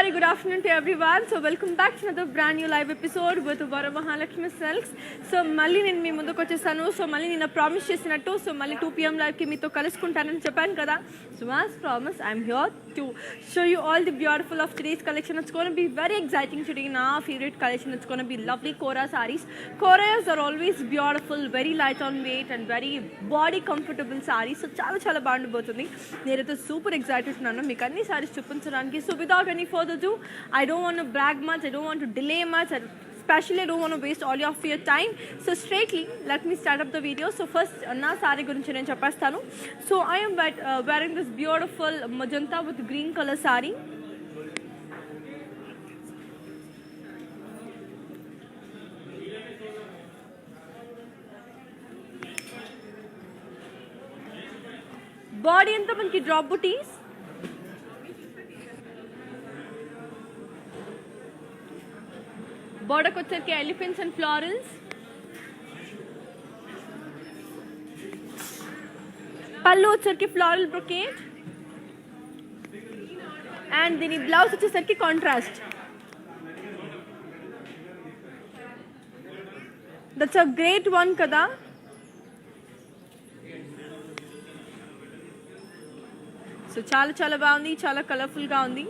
very good afternoon to everyone. So welcome back to another brand new live episode with Vara Mahalakshmi Silks. So మళ్ళీ నేను మీ ముందుకు వచ్చేసాను. So మళ్ళీ నేను promise చేసినట్టు సో మళ్ళీ 2 PM లైవ్ కి మీతో కలుసుకుంటానని చెప్పాను కదా. So as promised, I'm here to show you all the beautiful of today's collection. It's going to be very exciting today. Our favorite collection. It's going to be lovely Kora sarees. Koras are always beautiful, very light on weight and very body comfortable sarees. So చాలా బాగుండబోతుంది. నేనైతే super excited ఉన్నాను మీకు అన్ని సారీస్ చూపించడానికి. So without any further ado, I don't want to brag much, I don't want to delay much, especially I don't want to waste all of your time. So straightly let me start up the video. So first na saree gurinchi nenu cheppastanu. So I am wearing this beautiful magenta with green color saree. Body anta manki drop booties. Border వచ్చేసరికి elephants and florals. పళ్ళు వచ్చేసరికి floral brocade. And దీని blouse వచ్చేసరికి contrast. That's a great one కదా. So చాలా బాగుంది, చాలా colourful గా ఉంది.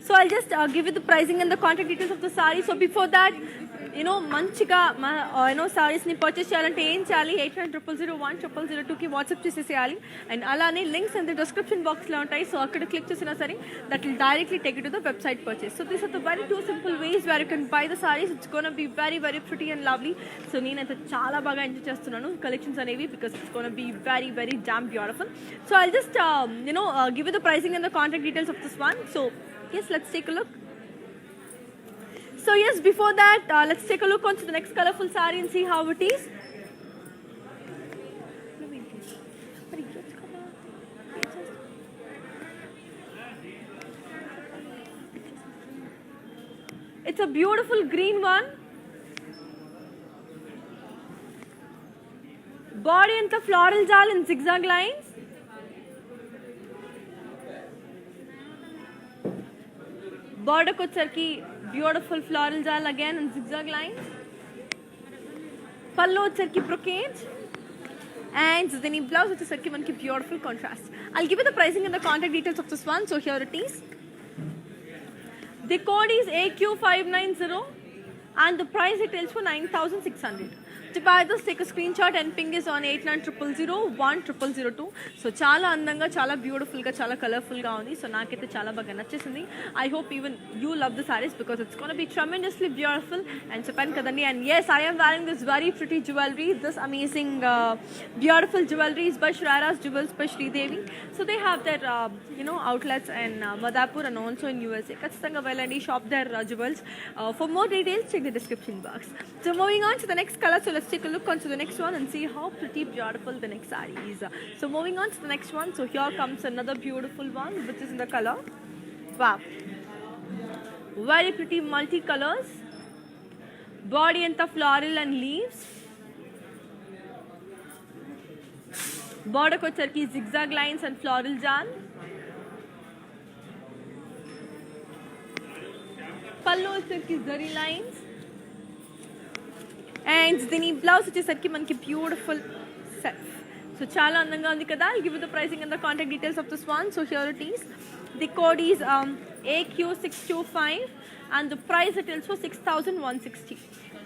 So I'll just give you the pricing and the contact details of the saree. So before that, మంచిగా sarees ని purchase చేయాలంటే ఏం చేయాలి? 8900010002కి వాట్సాప్ చేసేసేయాలి. అండ్ అలానే links in the description box లో ఉంటాయి. సో అక్కడ క్లిక్ చేసినా సరే that will directly take you to the website purchase. So this are the very two simple ways where you can buy the sarees. It's gonna be very pretty and lovely. So నేనైతే చాలా బాగా enjoy చేస్తున్నాను collections అనేవి because it's gonna be very damn beautiful. So I'll just give you the pricing and the contact details of this one. So yes, let's take a look. So yes, before that, let's take a look onto the next colorful saree and see how it is. It's a beautiful green one. Body and the floral jal in zigzag lines. Border వచ్చేసరికి beautiful floral jal again in zigzag lines. Pallu వచ్చేసరికి brocade. And then blouse వచ్చేసరికి మనకి beautiful contrast. I'll give you the pricing and the contact details of this one. So here it is. The code is AQ590 and the price it tells for 9,600. To buy this, take a screenshot and ping is on 8900010002. So చాలా అందంగా, చాలా beautiful గా, చాలా colourful గా ఉంది. So నాకైతే చాలా బాగా నచ్చేసింది. I hope even you love the sarees because it's going to be tremendously beautiful. And చెప్పాను కదండి. And yes, I am wearing this very pretty jewelry. This amazing beautiful jewelry is by Shrira's Jewels by Sridevi. So they have their outlets in Madhapur and also in USA. ఖచ్చితంగా వెళ్ళండి, shop their jewels. For more details, check the description box. So moving on to the next color. So let's take a look onto the next one and see how pretty beautiful the next saree is. So moving on to the next one. So here comes another beautiful one which is in the color. Wow. Very pretty multi-colors. Body and the floral and leaves. Border వచ్చేసరికి zigzag lines and floral jal. Pallu వచ్చేసరికి zari lines. And దీని blouse వచ్చేసరికి మనకి beautiful self. So చాలా అందంగా ఉంది కదా. I'll give you the pricing and the contact details of this one. So here it is. The code is AQ625 and the price it is for 6,160.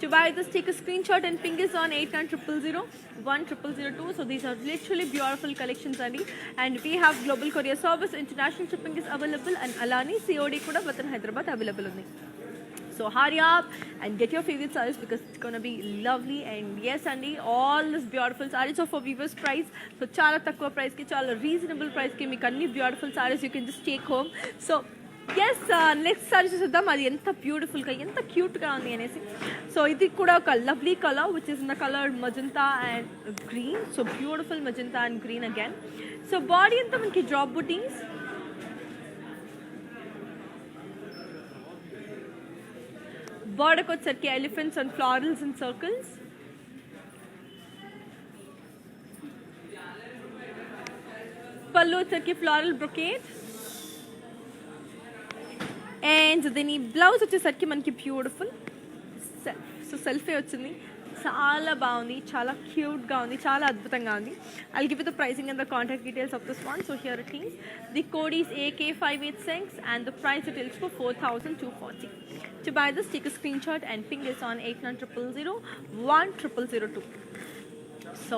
To buy this, take a screenshot and ping is on 8900010002. So these are literally beautiful collections and we have global courier service. International shipping is available and alani COD kuda within Hyderabad available undi. So hurry up and get your favorite sarees because it's going to be lovely. And yes, Andy, all this beautiful sarees are for viewers price. So chala takwa price ki, chala reasonable price ki meeku anni beautiful sarees you can just take home. So yes, next saree చూద్దాం. అది ఎంత beautiful గా, ఎంత cute గా ఉంది అనేసి. So ఇది కూడా ఒక lovely colour which is in the color magenta and green. So beautiful magenta and green again. So body అంతా మనకి డ్రాప్ బూటీస్. Border వచ్చేసరికి elephants and florals and circles. పళ్ళు వచ్చరికి ఫ్లోరల్ బ్రొకేట్ అండ్ దీని బ్లౌజ్ వచ్చేసరికి మనకి బ్యూటిఫుల్ సెల్ఫ్. సో సెల్ఫే వచ్చింది, చాలా బాగుంది, చాలా క్యూట్గా ఉంది, చాలా అద్భుతంగా ఉంది. I'll give you the pricing and the contact details of this one. So here it is. The code is AK586 and the price it is for 4,240. To buy this, take a screenshot and ping this on 8900010002. So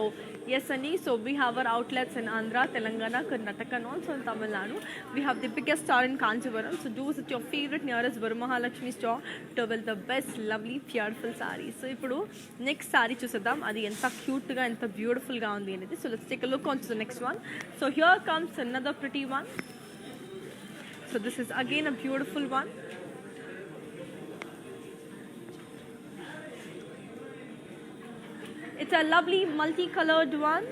yes, Annie. So we have our outlets in Andhra, Telangana, Karnataka, and also in Tamil Nadu. We have the biggest store in Kanchipuram. So do visit your favorite nearest Varamahalakshmi store to build the best, lovely, beautiful sarees. So ipudu next saree chusedam. Adi enta cute ga, enta beautiful ga undi anedi. So let's take a look onto the next one. So here comes another pretty one. So this is again a beautiful one. It's a lovely multicolored one.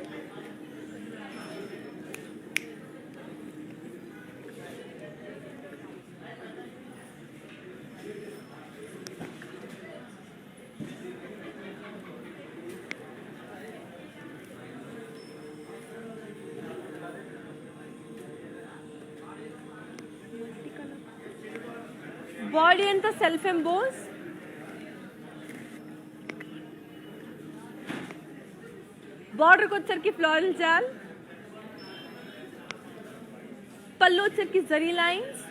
Body and the self emboss. Border వచ్చరికి floral జాల్, పళ్ళు వచ్చరికి zari lines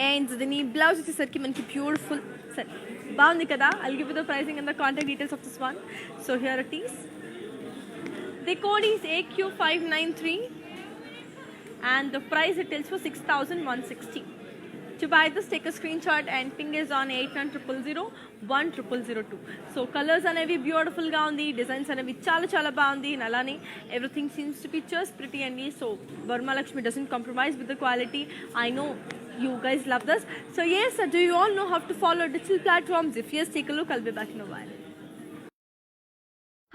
and దీని blouse వచ్చేసరికి మనకి beautiful సరే బాగుంది కదా. I'll give you the pricing and the contact details of this one. So here it is. The code is AQ593 and the price it is for 6,160. To buy this, take a screenshot and ping is on 8900010002. So colors అనేవి beautiful గా ఉంది, designs అనేవి చాలా చాలా బాగుంది, అలానే everything seems to be just pretty అండి. So Varamahalakshmi doesn't compromise with the quality. I know you guys love this. So yes, do you all know how to follow digital platforms? If yes, take a look. I'll be back in a while.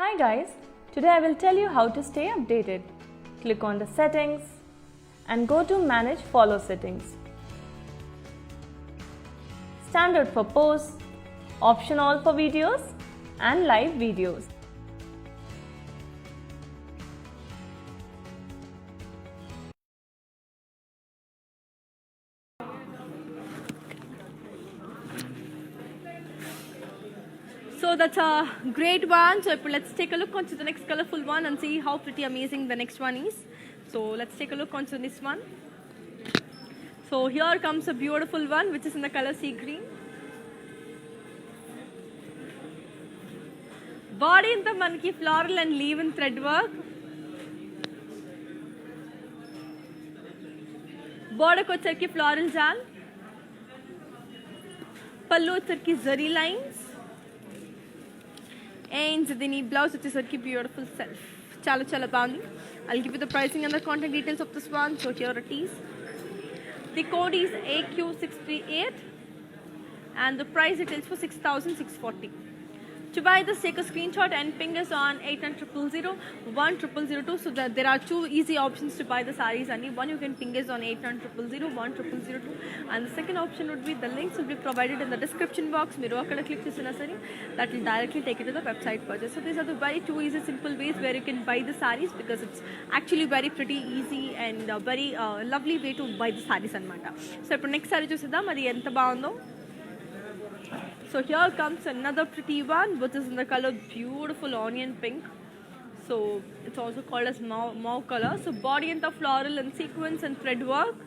Hi guys, today I will tell you how to stay updated. Click on the settings and go to manage follow settings. Standard for posts, optional for videos and live videos. So that's a great one. So let's take a look onto the next colorful one and see how pretty amazing the next one is. So let's take a look onto this one. So here comes a beautiful one which is in the color sea green. Body in the manki floral and leaf in thread work. Border వచ్చరికి floral jal. పళ్ళు వచ్చరికి zari lines. And దీని blouse వచ్చేసరికి beautiful self, చాలా చాలా బాగుంది. I'll give you the pricing and the contact details of this one. So here it is. The code is AQ638 and the price it is for 6,640. To buy this, take a screenshot and ping us on 8900010002. So that there are two easy options to buy the sarees. And one, you can ping us on 8900010002, and the second option would be the links will be provided in the description box. మీరు అక్కడ click చేసినా సరే that will directly take you to the website purchase. So these are the very two easy simple ways where you can buy the sarees, because it's actually very pretty easy and very lovely way to buy the sarees అన్నమాట. So ఇప్పుడు next saree చూసేద్దాం అది ఎంత బాగుందో. So here comes another pretty one which is in the color beautiful onion pink. So it's also called as mauve color. So body and the floral and sequins and thread work.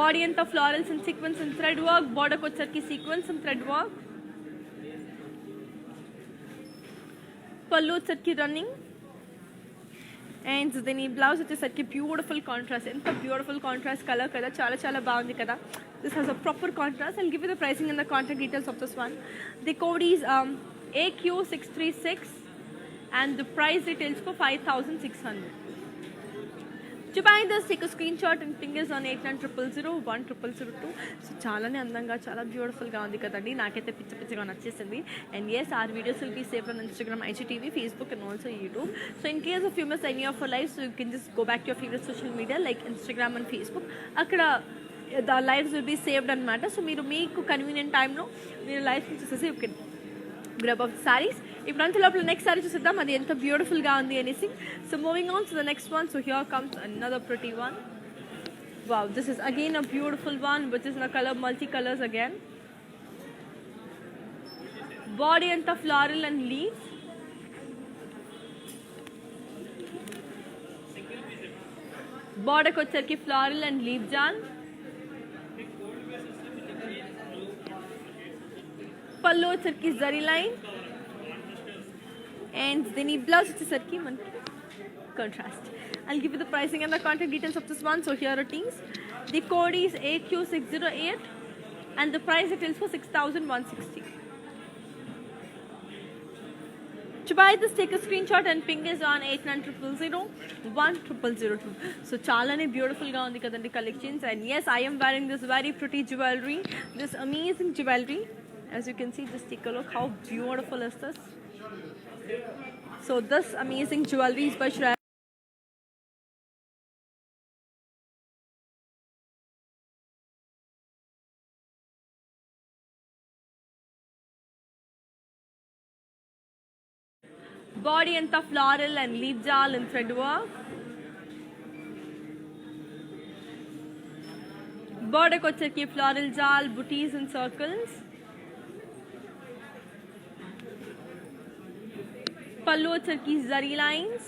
Body and the florals and sequins and thread work. Border kochaki sequins and thread work. Pallu chakki running. And దీని blouse వచ్చేసరికి beautiful contrast, ఎంత beautiful contrast colour కదా, చాలా చాలా బాగుంది కదా. This has a proper contrast. I'll give you the pricing and the contact details of this one. The code is AQ636 and the price retails for 5,600. To buy this, take a screenshot and ping us on 8900010002. So చాలానే అందంగా చాలా బ్యూటిఫుల్గా ఉంది కదండి, నాకైతే పిచ్చి పిచ్చిగా నచ్చేసింది. And yes, our videos will be saved on Instagram, IGTV, Facebook and also YouTube. So in case of you miss any of our lives, so you can just go back to your favorite social media like Instagram and Facebook. అక్కడ the lives will be saved అన్నమాట. So మీరు మీకు convenient టైంలో మీరు lives చూసేసి you can grab of the sarees. ఇప్పుడు అంత లోపల నెక్స్ట్ సారీ చూసిద్దాం అది ఎంత బ్యూటిఫుల్ గా ఉంది అనేసి. So moving on to the next one. So here comes another pretty one. Wow, this is again a beautiful one which is in a color multicolors again. Body anta floral and leaves. Border kocherki floral and leaf jal. Pallu వచ్చేసరికి zari line and దీని blouse వచ్చేసరికి మనకి contrast. I'll give you the pricing and the contact details of this one. So here it is. The code is AQ608 and the price it is for 6,160. To buy this, take a screenshot and ping us on 8900010002. So chalane beautiful ga undi kadandi collections, and yes, I am wearing this very pretty jewelry, this amazing jewelry. As you can see, just take a look how beautiful is this. So this amazing jewelry is by Shreya. Body anta floral and leaf jal in thread work. Border kocherki floral jal, booties and circles. Pallu వచ్చేసరికి zari lines,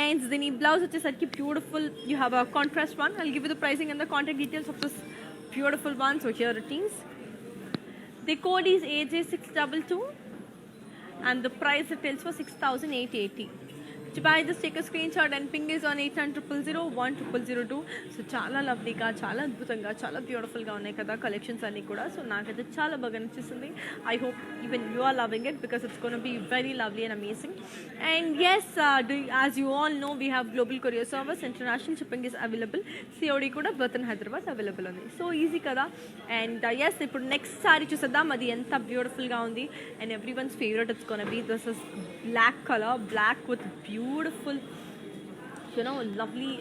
and the blouse వచ్చేసరికి beautiful. You have a contrast one. I'll give you the pricing and the contact details of this beautiful one. So here it is. The code is AJ622 and the price it tells for 6,880. To buy this, take a screenshot and ping is on 8900010002. So చాలా లవ్లీగా, చాలా అద్భుతంగా, చాలా బ్యూటిఫుల్గా ఉన్నాయి కదా collections అన్నీ కూడా. So నాకైతే చాలా బాగా నచ్చేసింది. I hope even you are loving it because it's gonna be very lovely and amazing. And yes, as you all know, we have global courier service. International shipping is available. COD కూడా బర్త్ in Hyderabad available ఉంది. So easy కదా. And yes, ఇప్పుడు next saree చూసేద్దాం అది ఎంత బ్యూటిఫుల్గా ఉంది. And every one's favourite it's gonna be this is black colour, black with beautiful, you know, lovely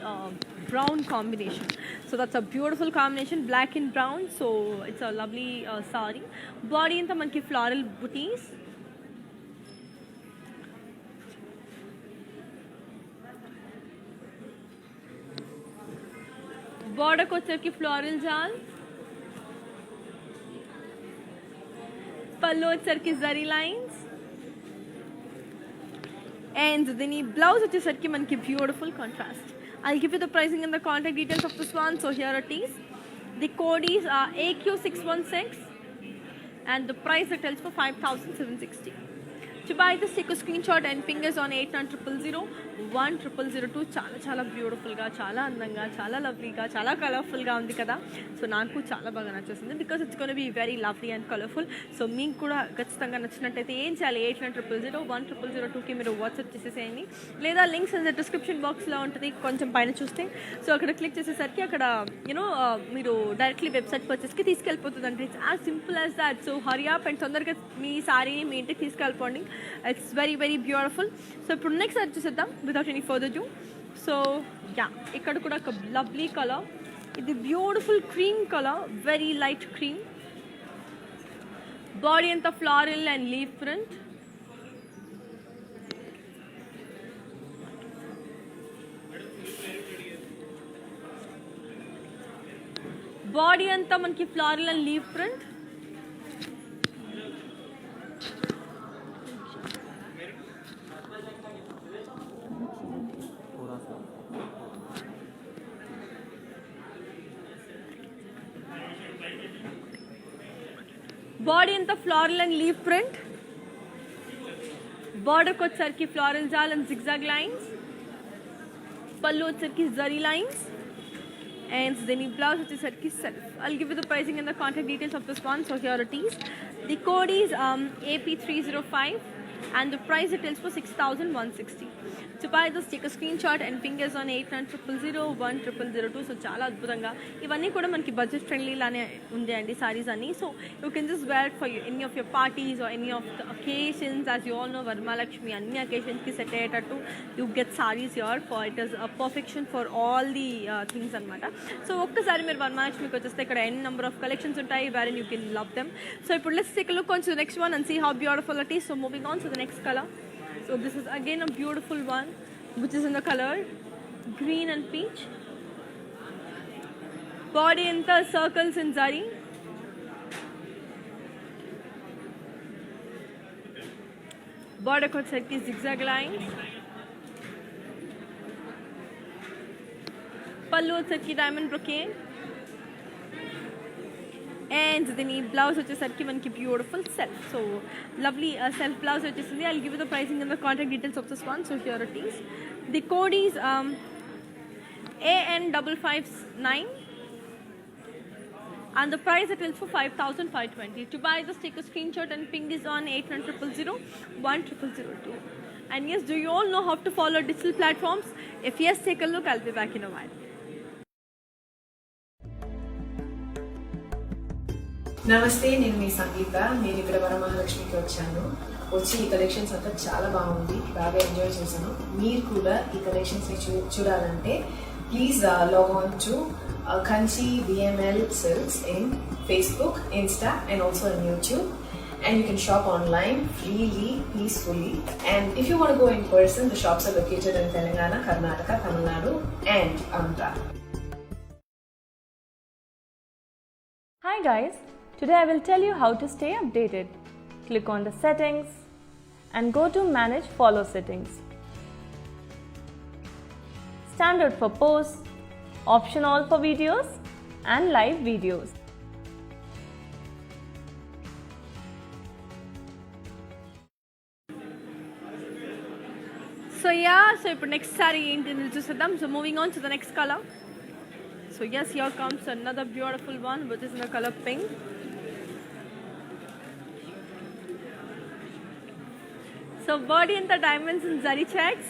brown combination. So that's a beautiful combination, black and brown. So it's a lovely saree. Body anta manki floral booties. Border kocherki floral jal. Pallu వచ్చేసరికి zari lines. And then blouse వచ్చేసరికి మనకి beautiful contrast. I'll give you the pricing and the contact details of this one. So here it is. The code is AQ616 and the price it tells for 5,760. To buy this, take a screenshot and ping us on 8900010002. చాలా చాలా బ్యూటిఫుల్గా, చాలా అందంగా, చాలా లవ్లీగా, చాలా కలర్ఫుల్గా ఉంది కదా. సో నాకు చాలా బాగా నచ్చేసింది because it's gonna be very lovely and colourful. So మీకు కూడా ఖచ్చితంగా నచ్చినట్టయితే ఏం చేయాలి, 8900010002కి మీరు వాట్సాప్ చేసేసేయండి, లేదా లింక్స్ ఇన్ ద డిస్క్రిప్షన్ బాక్స్లో ఉంటుంది కొంచెం పైన చూస్తే. సో అక్కడ క్లిక్ చేసేసరికి అక్కడ యూనో మీరు డైరెక్ట్లీ వెబ్సైట్ పర్చేస్కి తీసుకెళ్ళిపోతుంది అంటే it's as simple as that. So hurry up and తొందరగా మీ సారీని మీ ఇంటికి తీసుకెళ్ళిపోండి. It's very very beautiful. So ఇప్పుడు నెక్స్ట్ సారీ చూసేద్దాం without any further ado. So yeah, ఇక్కడ కూడా ఒక lovely color. ఇది beautiful cream color, very light cream. Body అంతా floral and leaf print. Body అంతా మనకి floral and leaf print. Body అంతా floral and leaf print. Border వచ్చేసరికి floral jal and zigzag lines. Pallu వచ్చేసరికి zari lines. And then blouse వచ్చేసరికి self. I'll give you the pricing and the contact details of this one. So here it is. The code is AP305 and the price it is for 6,160. To buy this, take a screenshot and ping us on 8900010002. So చాలా అద్భుతంగా ఇవన్నీ కూడా మనకి budget friendly లానే ఉంటాయండి సారీస్ అన్ని. So you can just wear for any of your parties or any of the occasions. As you all know, Varamahalakshmi అన్ని అకేషన్స్కి సెట్ అయ్యేటట్టు you get saris your for it is perfection for all the things అనమాట. So ఒక్కసారి మీరు వరమహాలక్ష్మికి వచ్చేస్తే ఇక్కడ N number of collections ఉంటాయి where you can love them. So ఇప్పుడు let's take a look on to the next one and see how beautiful it is. So moving on to the next color. So this is again a beautiful one which is in the color green and peach. Body in the circles in zari. Border cut set ki zigzag lines. Pallu set ki diamond brocade. And దీని blouse వచ్చేసరికి మనకి beautiful self. So lovely self blouse వచ్చేసింది. I give you the pricing and the contact details of this one. So here it is. The code is AN559 and the price it is for 5,520. To buy this, take a screenshot and ping is on 8900010002. And yes, do you all know how to follow digital platforms? If yes, take a look. I'll be back in a while. నమస్తే, నేను మీ సంగీత. నేను ఇక్కడ వరమహాలక్ష్మికి వచ్చి ఈ collections అంతా చాలా బాగుంది, బాగా ఎంజాయ్ చేశాను. మీరు కూడా ఈ కలెక్షన్స్ని చూడాలంటే please log on to Kanchi VML Silks in Facebook, Insta and also on YouTube. And you can shop online freely, peacefully. And if you want to go in person, the shops are located in Telangana, Karnataka, Tamil Nadu and Andhra. Hi guys, today I will tell you how to stay updated. Click on the settings and go to manage follow settings. Standard for posts, option all for videos and live videos. So yeah, so ఇప్పుడు next sorry ఏంటి చూసేద్దాం. So moving on to the next colour. So yes, here comes another beautiful one which is in the color pink. So body and the diamonds in zari checks.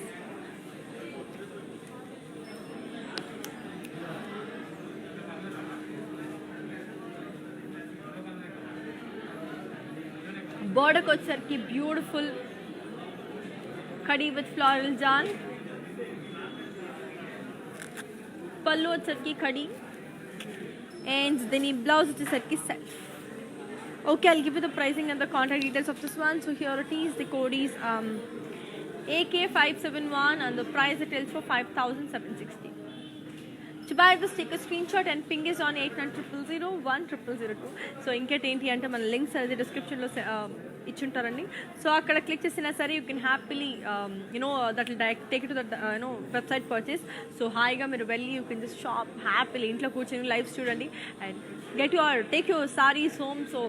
Border వచ్చేసరికి beautiful khadi with floral jaan. పళ్ళు వచ్చేసరికి khadi and దీని blouse వచ్చేసరికి self. Okay, I'll give you the pricing and the contact details of this one. So here it is. The code is AK571 and the price it is for 5,760. To buy this, take a screenshot and ping is on 8900010002. So ఇంకేంటి ఏంటి అంటే మన links అది డిస్క్రిప్షన్లో ఇచ్చుంటారండి. So అక్కడ click చేసినా సరే you can happily that will direct take to that website purchase. So హాయిగా మీరు వెళ్ళి you can just shop happily, ఇంట్లో కూర్చొని లైవ్స్ చూడండి and take your saris home. So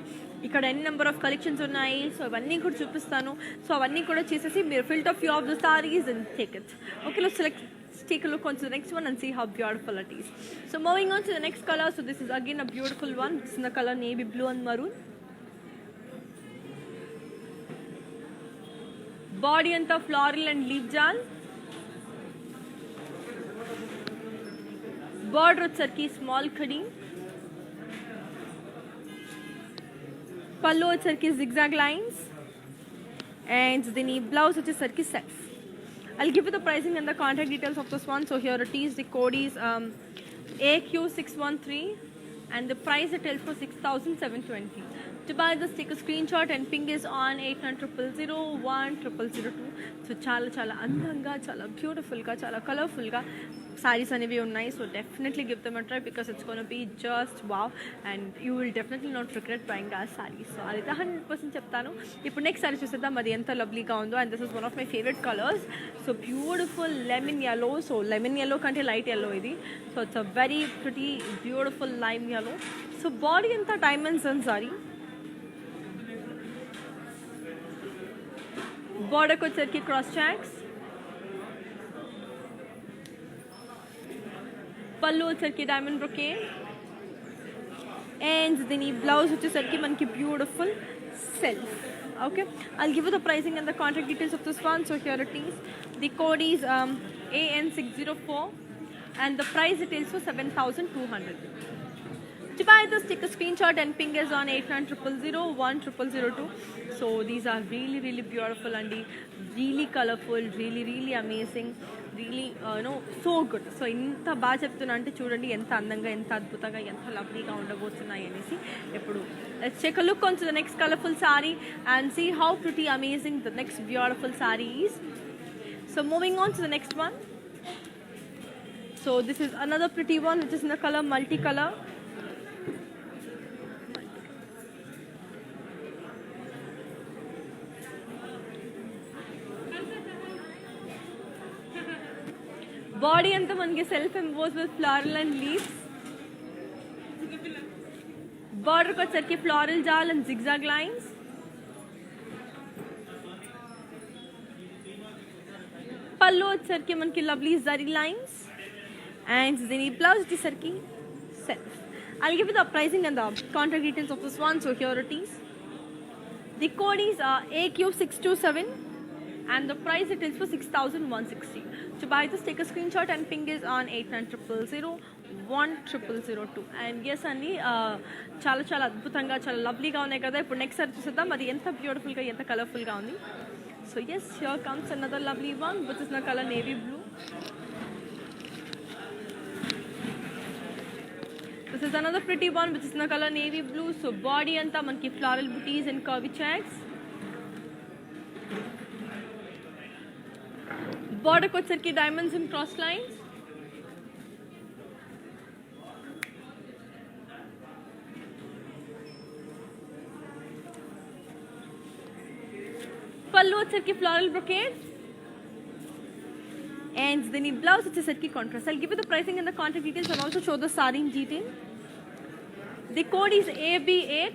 ఇక్కడ ఎన్ని నెంబర్ ఆఫ్ కలెక్షన్స్ ఉన్నాయి, సో అవన్నీ కూడా చూపిస్తాను. సో అవన్నీ కూడా చేసేసి మీరు filter few of the saris and take it. Okay, take a look on to the next one and see how beautiful it is. So moving on to the next color. So this is again a beautiful one. It's in the color navy blue and maroon. Body and the floral and leaf jal. Border వచ్చరికి small khadi. Pallu వచ్చరికి zigzag lines. And the blouse వచ్చరికి self. I'll give you the pricing and the contact details of this one. So here it is. The code is AQ613 and the price it is for 6,720. To buy this, take a screenshot and ping is on 8900010002. So చాలా అందంగా, చాలా బ్యూటిఫుల్గా, చాలా కలర్ఫుల్గా sarees అనేవి ఉన్నాయి. So definitely give them a try because it's gonna be just wow and you will definitely not regret buying a sarees. So అదైతే 100% చెప్తాను. ఇప్పుడు నెక్స్ట్ సారీ చూసేద్దాం అది ఎంత లవ్లీగా ఉందో. And this is one of my favourite colours. So beautiful lemon yellow. So lemon yellow కంటే light yellow ఇది. So it's a very pretty beautiful lime yellow. So body అంతా డైమండ్స్ అండ్ సారీ. బోర్డర్కి వచ్చేసరికి cross chalks. పళ్ళు వచ్చేసరికి diamond brocade and దీని blouse వచ్చేసరికి మనకి beautiful self Okay, I'll give you the pricing and the contact details of this one. So here it is. The code is AN604 and the price details for 7,200. To buy this, take a screenshot and ping us on 8900010002. So these are really beautiful and really colorful, really amazing, really so good. So ఇంత బాగా చెప్తున్నా అంటే చూడండి ఎంత అందంగా ఎంత అద్భుతంగా ఎంత లవ్లీగా ఉండబోతున్నాయి అనేసి. ఇప్పుడు let's take a look onto the next colorful saree and see how pretty amazing the next beautiful saree is. So moving on to the next one. So this is another pretty one which is in the color multicolor. Body అంతా మనకి self emboss with floral and leaves. బార్డర్కి వచ్చరికి floral జాల్ and zigzag lines. పళ్ళు వచ్చరికి మనకి lovely zari lines and దీని blouse వచ్చేసరికి self. I'll give you the pricing and the contact details of this one. So here it is. The code is AQ627 and the price it is for 6,160. To buy this, take a screenshot and ping is on 8900010002. And yes అండి, చాలా అద్భుతంగా చాలా లవ్లీగా ఉన్నాయి కదా. ఇప్పుడు next సారి చూసేద్దాం అది ఎంత బ్యూటిఫుల్గా ఎంత కలర్ఫుల్గా ఉంది. So yes, here comes another lovely one which is in the color navy blue. This is another pretty one which is in the color navy blue. So body anta manki floral booties and curvy checks. Border ko వచ్చరికి diamonds and cross lines. పళ్ళు వచ్చరికి floral brocade. And then the blouse వచ్చేసరికి contrast. I'll give you the pricing and the contact details and also show the saree in detail. The code is AB8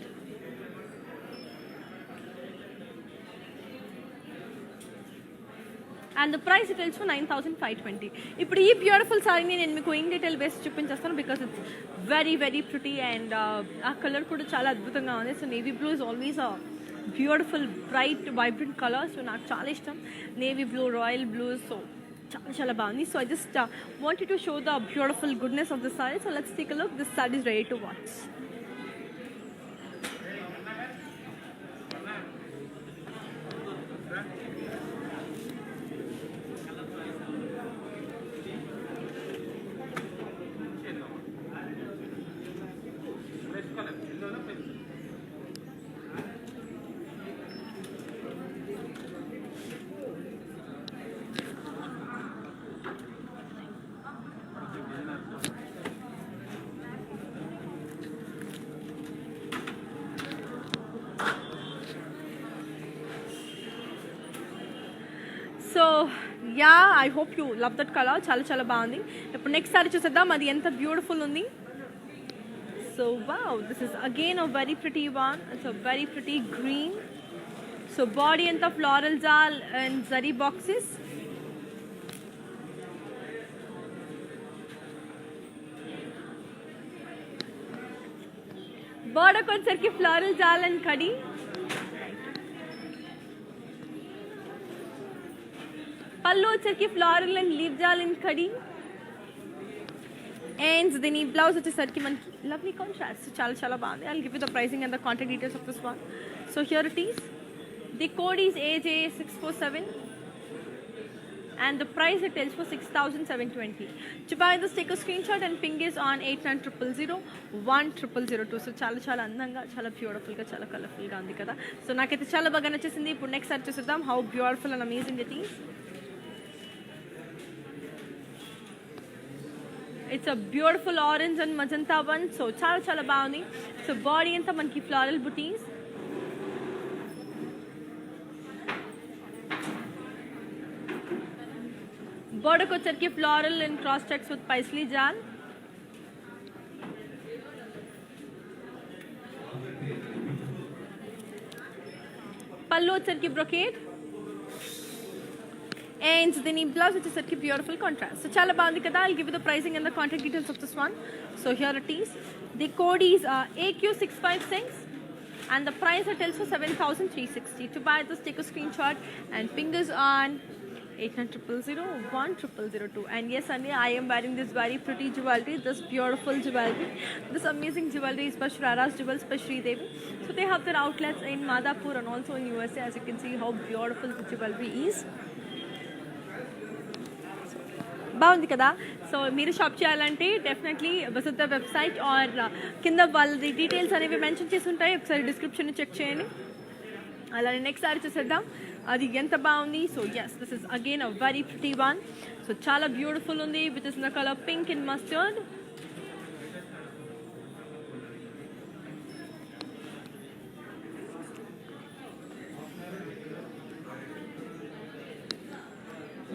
and the price it is for 9,520. ఇప్పుడు ఈ beautiful సారీని నేను మీకు in detail base చూపించేస్తాను because it's very pretty and ఆ colour కూడా చాలా అద్భుతంగా ఉంది. So navy blue is always a beautiful bright vibrant colour. So నాకు చాలా ఇష్టం navy blue, royal blue. So చాలా బాగుంది. So I just wanted to show the beautiful goodness of the sorry. So let's take a look. This sorry is ready to watch. So yeah, I hope you love that colour. చాలా బాగుంది. ఇప్పుడు next saree చూసేద్దాం అది ఎంత beautiful ఉంది. So wow, this is again a very pretty one. It's a very pretty green. So body అంతా floral జాల్ and zari boxes. బార్డర్కి వచ్చరికి ఫ్లోరల్ జాల్ అండ్ కడి. పళ్ళు వచ్చరికి ఫ్లోరల్ అండ్ లీవ్ జాల్ అండ్ కడి. అండ్ దీని బ్లౌజ్ వచ్చేసరికి మనకి లవ్లీ కాంట్రాస్ట్. చాలా బాగుంది. I'll give you the pricing and the contact details of this one. So here it is. The code is AJ647 and the price it is for 6,720. To buy this, take a screenshot and ping is on 8900010002. So చాలా అందంగా, చాలా బ్యూటిఫుల్గా, చాలా కలర్ఫుల్గా ఉంది కదా. So నాకైతే చాలా బాగా నచ్చేసింది. ఇప్పుడు నెక్స్ట్ సారి చూసేద్దాం how beautiful and amazing it is. It's a beautiful orange and magenta one. So చాలా బాగుంది. సో బాడీ అంతా మనకి ఫ్లోరల్ బుటీస్. బోర్డర్కి వచ్చరికి floral and cross checks with paisley jaal. పళ్ళు వచ్చరికి brocade. And then blouse which is such a beautiful contrast. So chala bagundi kada. I'll give you the pricing and the contact details of this one. So here it is. The code is AQ656 and the price it tells for 7,360. To buy this, take a screenshot and fingers on 8900010002. And yes, Andy, I am wearing this very pretty jewelry, this beautiful jewelry, this amazing jewelry is by Shrara's Jewels by Devi. So they have their outlets in Madhapur and also in USA. As you can see how beautiful the jewelry is. బాగుంది కదా. So మీరు shop చేయాలంటే definitely visit the website are కింద వాళ్ళది details అనేవి mention చేసి ఉంటాయి, ఒకసారి డిస్క్రిప్షన్ చెక్ చేయండి. అలానే నెక్స్ట్ సారీ చూసేద్దాం, అది ఎంత బాగుంది. So yes, this is again a very pretty one. So చాలా బ్యూటిఫుల్ ఉంది, which is the colour pink and mustard.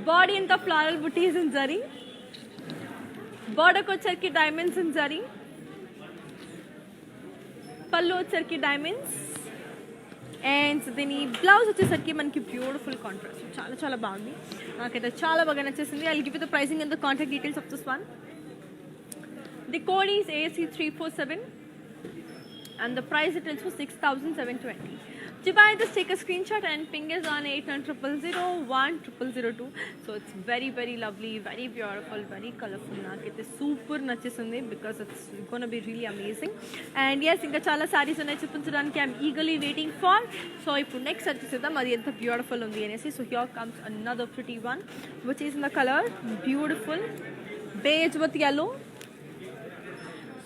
Body అంతా ఫ్లారల్ బుటీస్ ఇన్ జరీ, బార్డర్కి వచ్చరికి డైమండ్స్ ఇన్ జరీ, పళ్ళు వచ్చరికి డైమండ్స్, అండ్ దీని బ్లౌజ్ వచ్చేసరికి మనకి బ్యూటిఫుల్ కాంట్రాస్ట్, చాలా చాలా బాగుంది, నాకైతే చాలా బాగా నచ్చేసింది. I will give you the pricing and the contact details of this one. The code is AC347 and the price it is for 6,720. To buy this, take a screenshot and ping us on 8900010002. So it's very very lovely, very beautiful, very colorful. Naakite super nachesindi because it's going to be really amazing. And yes, inga chala sarees unnai chupinchadaniki I'm eagerly waiting for. So ipudu next search chesam adi enta beautiful undi anesi. So here comes another pretty one which is in the color beautiful beige with yellow.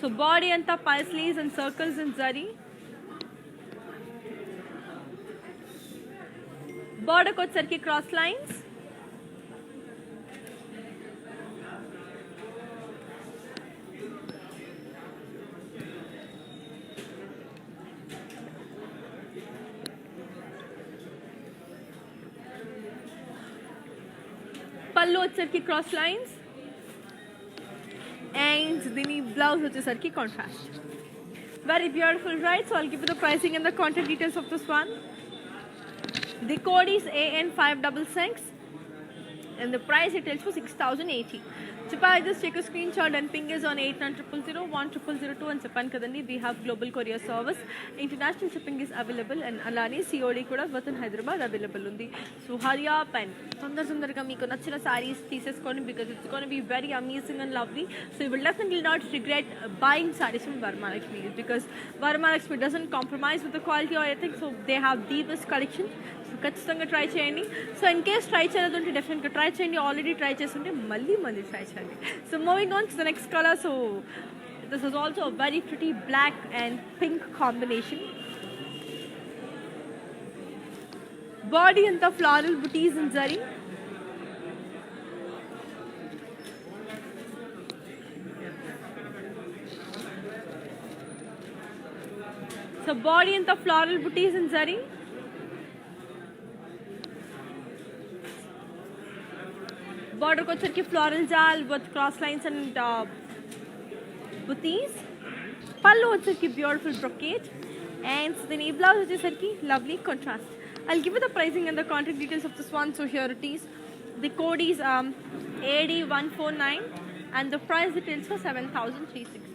So body anta paisleys and circles in zari. Border ko వచ్చరికి cross lines. పళ్ళు వచ్చరికి cross lines. And దీని blouse వచ్చేసరికి contrast. Very beautiful, right? So I'll give you the pricing and the contact details of this one. The code is AN566 and the price it tells for 6,080. To buy this, take a screenshot and ping us on 8900010002 and చెప్పాను కదండి, we have global courier service. International shipping is available and అలానే COD కూడా within Hyderabad available ఉంది. So hurry up and తొందరగా మీకు నచ్చిన sarees తీసేసుకోండి because it's going to be very amazing and lovely. So you will definitely not regret buying sarees from Varamahalakshmi because Varamahalakshmi doesn't compromise with the quality or anything. So they have the best collection. So ఖచ్చితంగా try చేయండి. So in case try చేయలేదంటే డెఫినెట్గా try చేయండి, already try చేస్తుంటే మళ్ళీ try చేయండి. So moving on to the next colour. So this is also a very pretty black and pink combination. Body అంతా floral butis in zari. So body అంతా floral butis in zari. Border ko వచ్చరికి floral jal with cross lines and booties. Pallu వచ్చరికి beautiful brocade and then blouse వచ్చేసరికి lovely contrast. I'll give you the pricing and the contact details of this one. So here it is. The code is AD149 and the price it is for 7,360.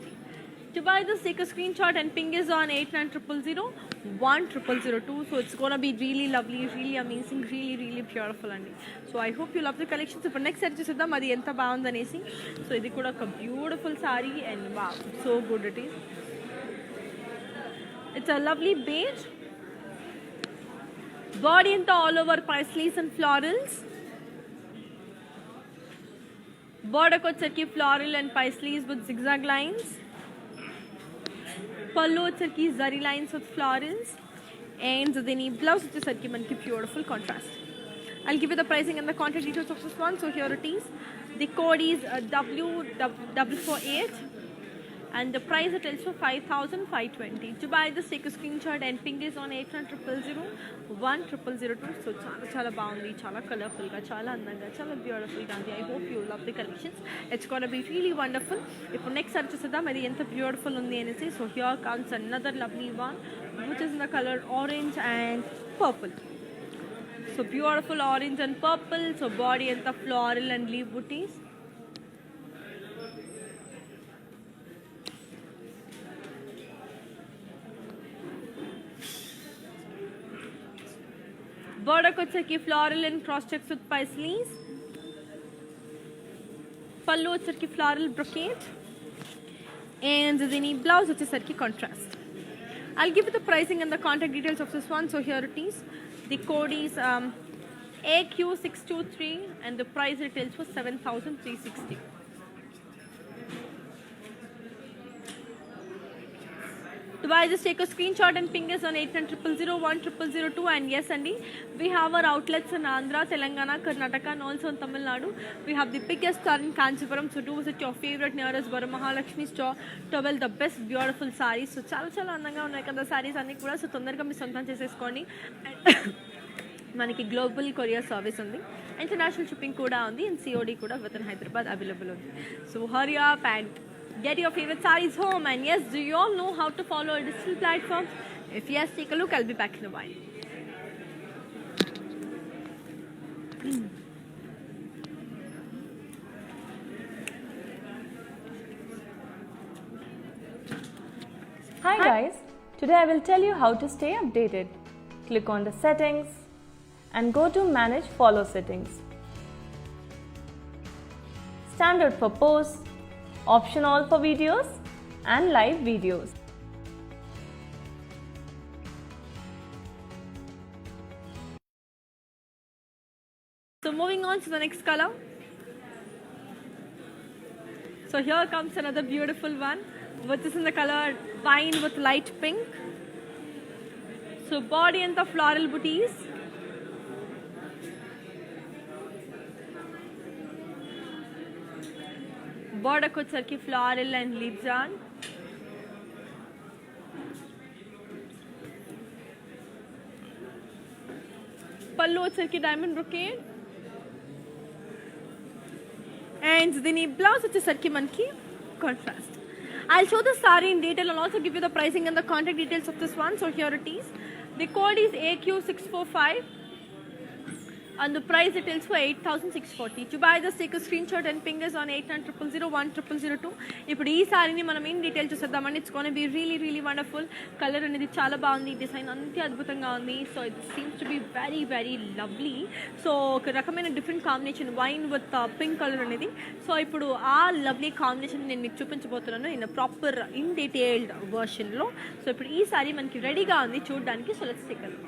To buy this, take a screenshot and ping us on 8900010002. So it's gonna be really lovely, really amazing, really really beautiful andi. So I hope you love the collections. So next set chesudam adi enta baagundanesi. So idi kuda oka beautiful saree and wow, so good it is. It's a lovely beige. Body anta all over paisleys and florals. Border ko వచ్చరికి floral and paisleys with zigzag lines. పళ్ళు వచ్చరికి zari lines with florals and దీని blouse వచ్చేసరికి మనకి beautiful contrast. I'll give you the pricing and the contact details of this one. So here it is. The code is W448 and the price it is for 5,520. To buy this, take a screenshot and ping this on 8900010002. So chala baagundi, chala colorful ga, chala andanga, chala beautiful ga. I hope you love the collections. It's going to be really wonderful. If next search chesada mari enta beautiful undi anesi. So here comes another lovely one which is in the color orange and purple. So beautiful orange and purple. So body enta floral and leaf booties. Border వచ్చేసరికి floral and cross checks with paisleys. పళ్ళు వచ్చేసరికి floral brocade. And దీని blouse వచ్చేసరికి contrast. I'll give you the pricing and the contact details of this one. So here it is. The code is AQ623 and the price retails for 7,360. To buy, just take a screenshot and ping us on 8900010002. And yes, Andy, we have our outlets in Andhra, Telangana, Karnataka, and also in Tamil Nadu. We have the biggest store in Kanchipuram. So do visit your favorite nearest Varamahalakshmi store to avail the best beautiful sarees. So chala andanga unnai kada sarees anni kuda. So తొందరగా మీ సొంతం చేసేసుకోండి. మనకి global courier service ఉంది, international shipping కూడా ఉంది, and COD కూడా with in Hyderabad available ఉంది. So hurry up and get your favorite sarees home. And yes, do you all know how to follow our digital platforms? If yes, take a look. I'll be back in a while. Hi guys, today I will tell you how to stay updated. Click on the settings and go to manage follow settings. Standard for posts, optional for videos and live videos. So moving on to the next color. So here comes another beautiful one, which is in the color wine with light pink. So body and the floral booties. Border వచ్చేసరికి floral and leaf yarn. పళ్ళు వచ్చేసరికి diamond brocade. And దీని blouse వచ్చేసరికి మనకి contrast. I'll show the saree in detail and also give you the pricing and the contact details of this one. So here it is. The code is AQ645. And the price details for 8,640. To buy, just take a screenshot and ping us on 8900010002. ఇప్పుడు ఈ సారీని మనం ఏం detail చూసేద్దామండి. It's gonna be really wonderful. Colour అనేది చాలా బాగుంది, design అంతే అద్భుతంగా ఉంది. So it seems to be very lovely. So ఒక రకమైన different combination wine with pink colour అనేది. సో ఇప్పుడు ఆ లవ్లీ కాంబినేషన్ నేను మీకు చూపించబోతున్నాను ఇన్ ప్రాపర్ ఇన్ డీటెయిల్డ్ వర్షన్లో. సో ఇప్పుడు ఈ సారీ మనకి రెడీగా ఉంది చూడడానికి. So let's take a look.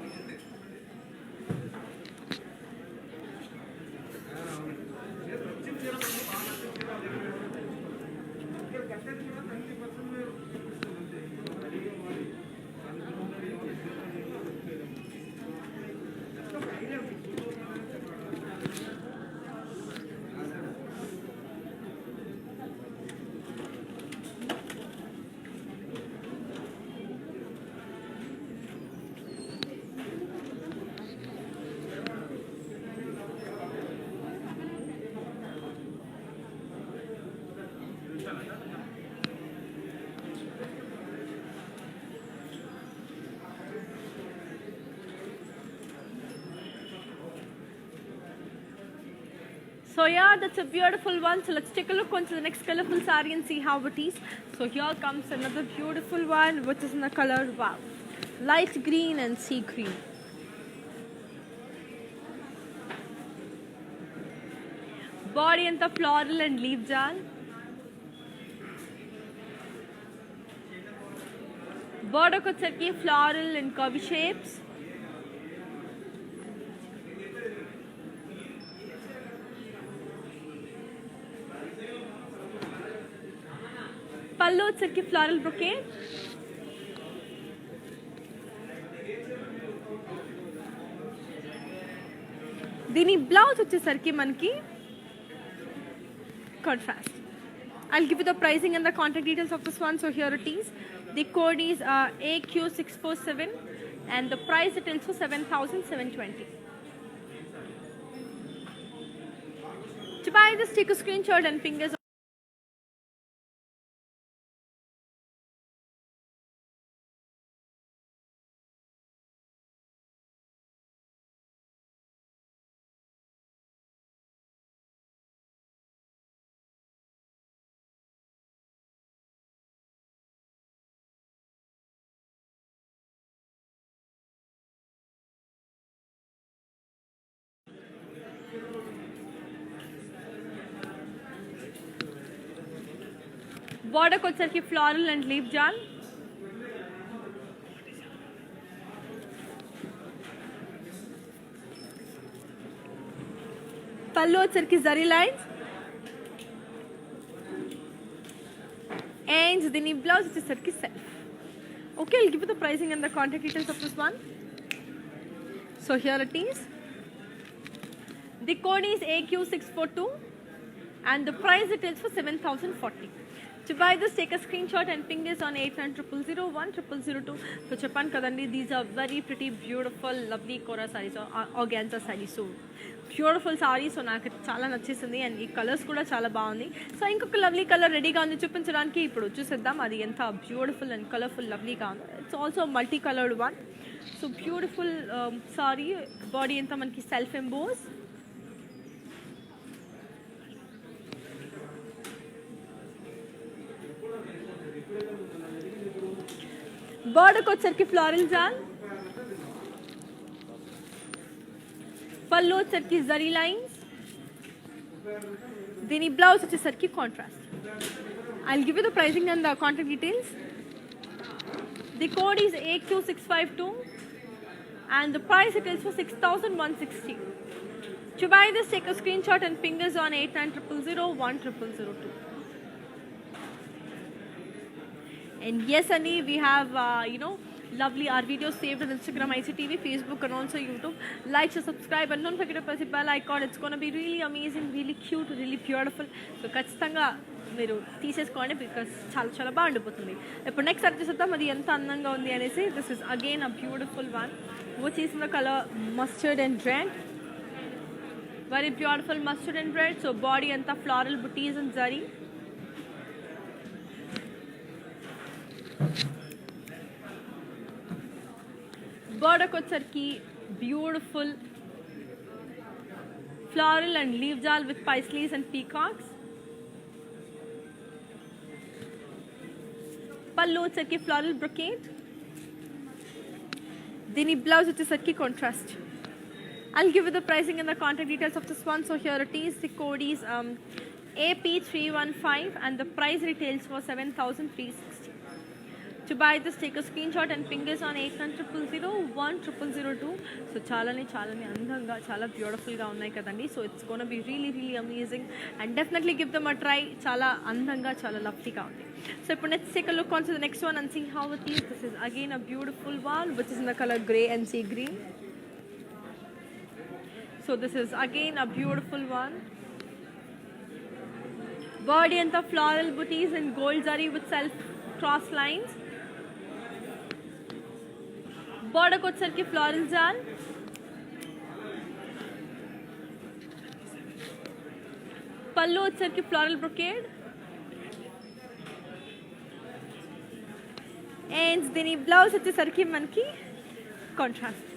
So yeah, that's a beautiful one. So let's take a look onto the next colorful saree and see how it is. So here comes another beautiful one, which is in the color, wow, light green and sea green. Body and the floral and leaf yarn. Border వచ్చేసరికి floral and curvy shapes. పళ్ళు వచ్చేసరికి floral brocade. దీని blouse వచ్చేసరికి మనకి contrast. I'll give you the pricing and the contact details of this one. So here it is. The code is AQ647 and the price it is for 7,720. To buy this, take a screenshot and ping us బార్డర్కి వచ్చరికి floral and leaf జాల్. పళ్ళు వచ్చరికి zari lines. And the blouse is self. Okay, I'll give you the pricing and the contact details of this one. So here it is. The code is AQ642 and the price it is for 7,040. To buy this, take a screenshot and ping this on 8900010002. So Japan kadandi, these are very pretty, beautiful, lovely Kora sarees or organza sarees. So beautiful sorry. So నాకు చాలా నచ్చేసింది and ఈ colours కూడా చాలా బాగుంది. So ఇంకొక lovely colour రెడీగా ఉంది చూపించడానికి. ఇప్పుడు చూసేద్దాం అది ఎంత బ్యూటిఫుల్ అండ్ కలర్ఫుల్ లవ్లీగా ఉంది. It's also multi coloured one. So beautiful sorry. Body అంతా మనకి సెల్ఫ్ ఎంబోస్. బార్డర్కి వచ్చరికి ఫ్లోరల్ జాల్. పళ్ళు వచ్చరికి జరీ లైన్స్. దీని బ్లౌజ్ వచ్చేసరికి contrast. I'll give you the pricing and the contact details. The code is AQ652 and the price it is for 6,160. To buy this, take a screenshot and ping us on 8900010002. And yes, Annie, we have lovely our videos saved on Instagram, ICTV, Facebook and also YouTube. Like, share, subscribe and don't forget to press the bell icon. It's going to be really amazing, really cute, really beautiful. So ఖచ్చితంగా మీరు తీసేసుకోండి because చాలా చాలా బాగుండిపోతుంది. ఇప్పుడు next sir చూసేద్దాం అది ఎంత అందంగా ఉంది అనేసి. This is again a beautiful one which is the colour mustard and red. Very beautiful mustard and red. So body అంతా ఫ్లారల్ బుటీస్ అండ్ జరీ. బార్డర్కి వచ్చరికి beautiful floral and leaf jaal with paisleys and peacocks. పళ్ళు వచ్చరికి ఫ్లారల్ బ్రొకేట్. దీని blouse వచ్చేసరికి contrast. I'll give you the pricing and the contact details of this one. So here it is. The code is AP315 and the price retails for 7,360. To buy this, take a screenshot and ping us on 8900010002. So chalani andanga chala beautiful ga unnai kadandi. So it's going to be really really amazing and definitely give them a try. Chala andanga chala lovely ga undi. So let's take a look onto the next one and see how it is. This is again a beautiful one which is in the color grey and sea green. So this is again a beautiful one. Body and the floral booties and gold zari with self cross lines. బార్డర్కి వచ్చరికి floral జాల్. పళ్ళు వచ్చరికి floral brocade. And దీని blouse వచ్చేసరికి మనకి contrast.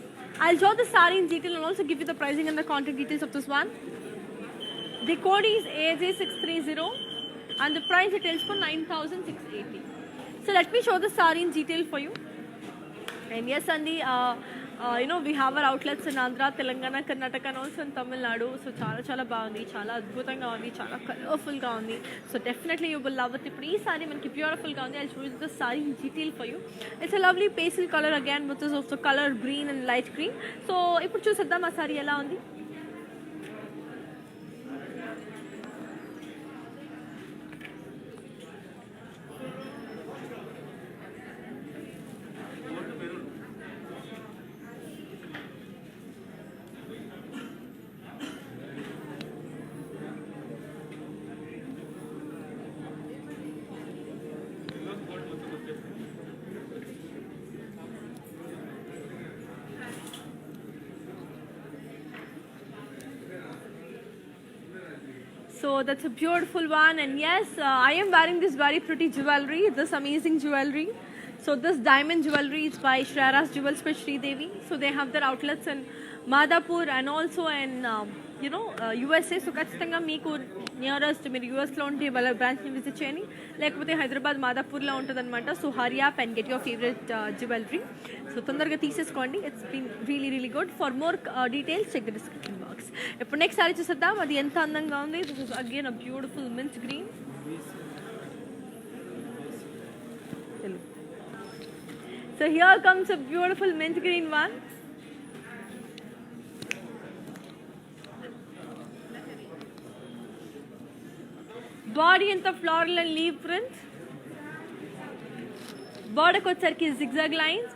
I'll show the saree in detail and also give you the pricing and the contact details of this one. The code is AJ630 and the price it is for 9,680. So let me show the saree in detail for you. And yes, Andy, we have our outlets in Andhra, Telangana, Karnataka and also in Tamil Nadu. So chala baagundi, chala adbhutanga undi, chala colorful ga undi. So definitely you will love it. Ippudu ee saree manaki beautiful ga undi. I'll show you the saree in detail for you. It's a lovely pastel color again, which is also color green and light green. So ippudu chuseddam aa saree ela undi. So that's a beautiful one, and yes, I am wearing this very pretty jewelry, this amazing jewelry. So this diamond jewelry is by Shreyas Jewels by Sri Devi. So they have their outlets in Madhapur and also in USA. So ఖచ్చితంగా మీకు nearest మీరు యూఎస్లో ఉంటే వాళ్ళ బ్రాంచ్ని visit చేయండి, లేకపోతే హైదరాబాద్ మాదాపూర్లో ఉంటుంది అనమాట. So hurry up and get your favourite jewellery. So తొందరగా తీసేసుకోండి. It's been really really good. For more details check the description box. ఇప్పుడు నెక్స్ట్ సారీ చూసేద్దాం అది ఎంత అందంగా ఉంది. This is again a beautiful mint green. So here comes a beautiful mint green one. Body and the floral and leaf print. Border వచ్చరికి zigzag lines.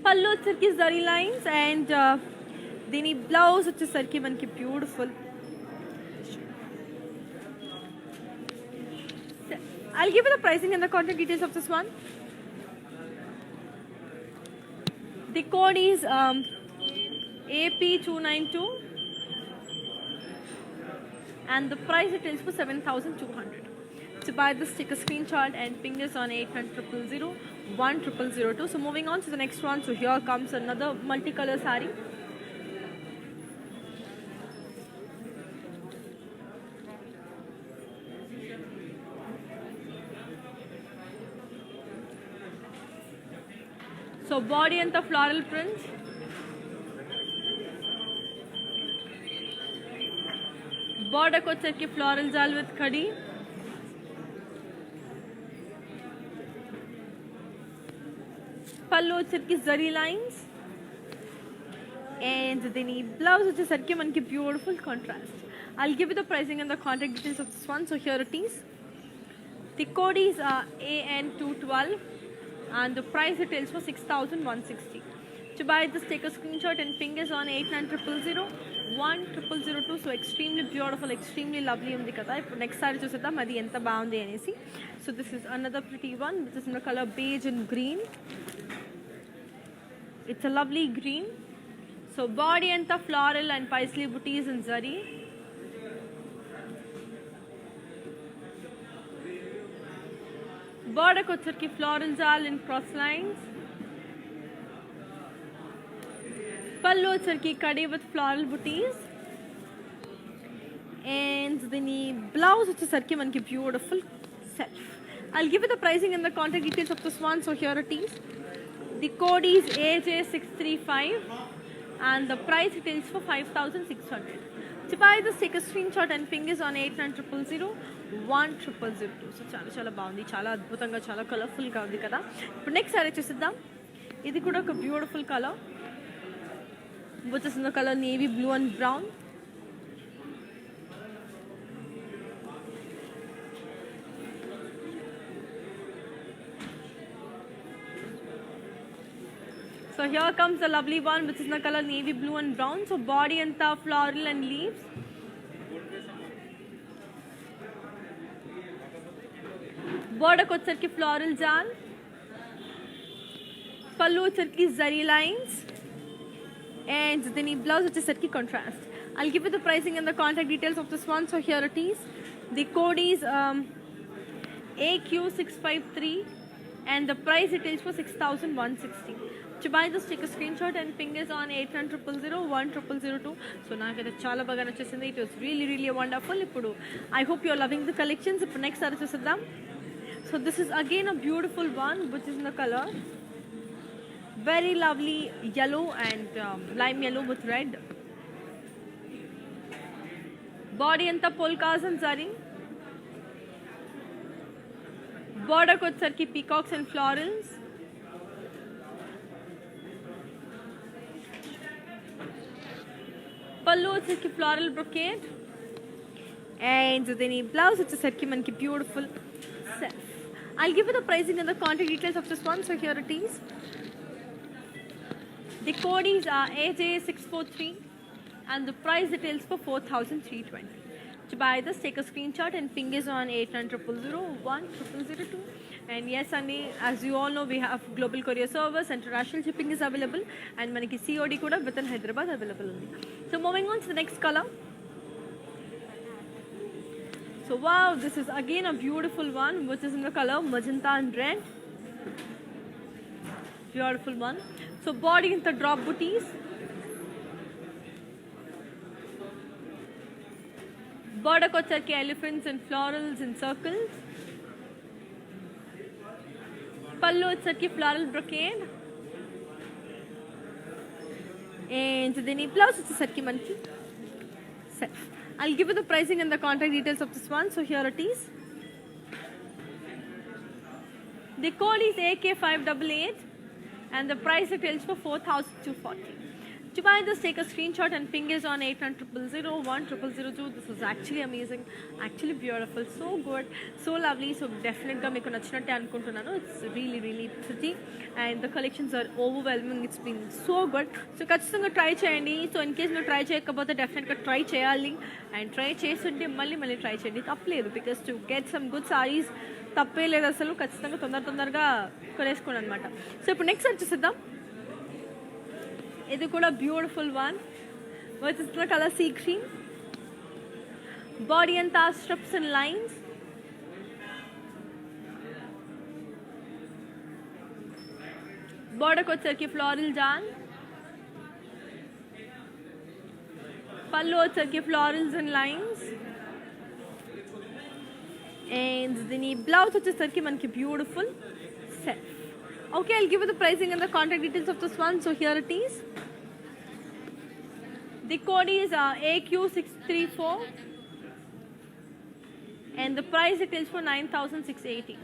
పళ్ళు వచ్చరికి zari lines and దీని బ్లౌజ్ వచ్చేసరికి మనకి beautiful. I'll give you the pricing and the contact details of this one. The code is AP292 and the price it is for 7,200. To buy this, take a screenshot and ping us on 800-000-1002. So moving on to the next one. So here comes another multicolor saree. So body and the floral print. Border వచ్చరికి floral jal with khadi. పళ్ళు వచ్చరికి zari lines and దీని blouse వచ్చేసరికి మనకి beautiful contrast. I'll give you the pricing and the contact details of this one. So here it is. The code is AN212 and the price it is for 6,160. To buy this, take a screenshot and ping us on 890-000-1002. So extremely beautiful, extremely lovely undi kada. Next saree chusedam adi enta baagundi anesi. So this is another pretty one which is in the color beige and green. It's a lovely green. So body and the floral and paisley booties and zari. Border వచ్చరికి floral jal in cross lines. పళ్ళు వచ్చరికి కడి with floral booties and దీని blouse వచ్చేసరికి మనకి beautiful self. I'll give you the pricing and the contact details of this one. So here it is. The code is AJ635 and the price it is for 5,600. To buy this, take a screenshot and ping us on 890-000-1002. So చాలా బాగుంది, చాలా అద్భుతంగా, చాలా కలర్ఫుల్గా ఉంది కదా. ఇప్పుడు next sorry చూసిద్దాం. ఇది కూడా ఒక beautiful colour which is in the color navy blue and brown. So here comes the lovely one which is in the color navy blue and brown. So body and the floral and leaves. Border వచ్చరికి floral jal. పళ్ళు వచ్చరికి zari lines and then blouse వచ్చేసరికి contrast. I'll give you the pricing and the contact details of this one. So here it is. The code is AQ653 and the price it is for 6,160. To buy this, take a screenshot and ping us on 800-000-1002. So నాకైతే చాలా బాగా నచ్చేసింది. It was really really wonderful. ఇప్పుడు I hope you're loving the collections. ఇప్పుడు next sorry చూద్దాం. So this is again a beautiful one which is in the color very lovely yellow and lime yellow with red. Body and the polkas and zari. Border వచ్చరికి peacocks and florals. పళ్ళు వచ్చరికి floral brocade and దీని blouse వచ్చేసరికి మనకి beautiful self. I'll give you the pricing and the contact details of this one. So here it is. The code is AJ643 and the price it is for 4,320. To buy this, take a screenshot and ping us on 800-000-1002. And yes, Andy, as you all know, we have global courier service, international shipping is available, and manaki COD kuda within Hyderabad available only. So moving on to the next color. So wow, this is again a beautiful one which is in the color magenta and red. Beautiful one. So body in the drop booties. Border వచ్చరికి elephants and florals in circles. పళ్ళు వచ్చరికి floral brocade. And then ఈ blouse వచ్చేసరికి మనకి self. I'll give you the pricing and the contact details of this one. So here it is. The code is AK588 and the price it is for 4,240. To buy this, take a screenshot and ping us on 8900010002. This is actually amazing, actually beautiful, so good, so lovely. So definitely meeku nachinatte anukuntunnanu. It's really really pretty and the collections are overwhelming. It's been so good. So ఖచ్చితంగా try చేయండి. So in case మీరు try చేయకపోతే డెఫినెట్గా try చేయాలి and try చేస్తుంటే మళ్ళీ try చేయండి, తప్పలేదు. Because to get some good saris తప్పే లేదు అసలు. ఖచ్చితంగా తొందరగా కొనేసుకోండి అనమాట. సో ఇప్పుడు నెక్స్ట్ వచ్చేసిద్దాం. ఇది కూడా బ్యూటిఫుల్ వన్ వచ్చేసిన కలర్ సీ గ్రీన్. బాడీ అంతా స్ట్రిప్స్ అండ్ లైన్స్. బోర్డర్కి వచ్చరికి ఫ్లోరల్ జాన్. పళ్ళు వచ్చరికి ఫ్లోరల్స్ అండ్ లైన్స్. అండ్ దీని బ్లౌజ్ వచ్చేసరికి మనకి beautiful self. Okay, I'll give you the pricing and the contact details of this one. So here it is. The code is AQ634 and the price it is for 9,680.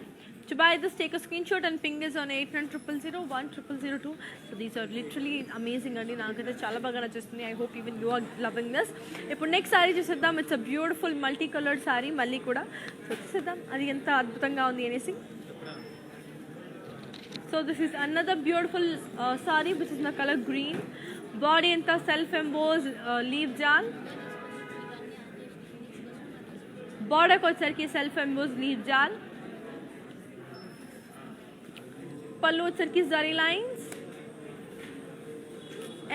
To buy this, take a screenshot and ping us on 8900010002. So these are literally amazing and naakaiతే చాలా బాగా నచ్చేస్తుంది. I hope even you are loving this. ఇప్పుడు next saree చూసేద్దాం. It's a beautiful multi coloured sorry మళ్ళీ కూడా. So చూసేద్దాం అది ఎంత అద్భుతంగా ఉంది అనేసి. So this is another beautiful saree which is in the color green. Body anta self embossed leaf jal. Border ko వచ్చరికి self embossed leaf jal. pallu వచ్చరికి zari lines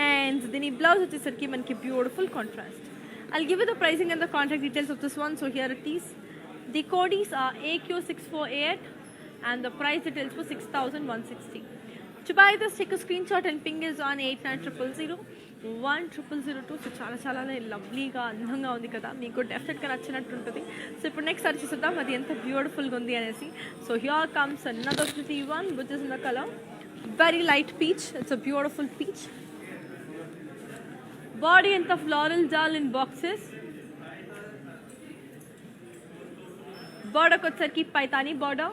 and then blouse వచ్చరికి మనకి beautiful contrast. I'll give you the pricing and the contact details of this one. So here it is. The code is AQ648 and the price it is for 6,160. To buy this, take a screenshot and ping us on 8900010002. So చాలా లవ్లీగా అందంగా ఉంది కదా, మీకు డెఫినెట్గా నచ్చినట్టు ఉంటుంది. So ఇప్పుడు next search చేద్దాం అది ఎంత బ్యూటిఫుల్గా ఉంది అనేసి. So here comes another pretty one which is in the color very light peach. It's a beautiful peach. Body and the floral jal in boxes. Border ko వచ్చరికి పైతాని border.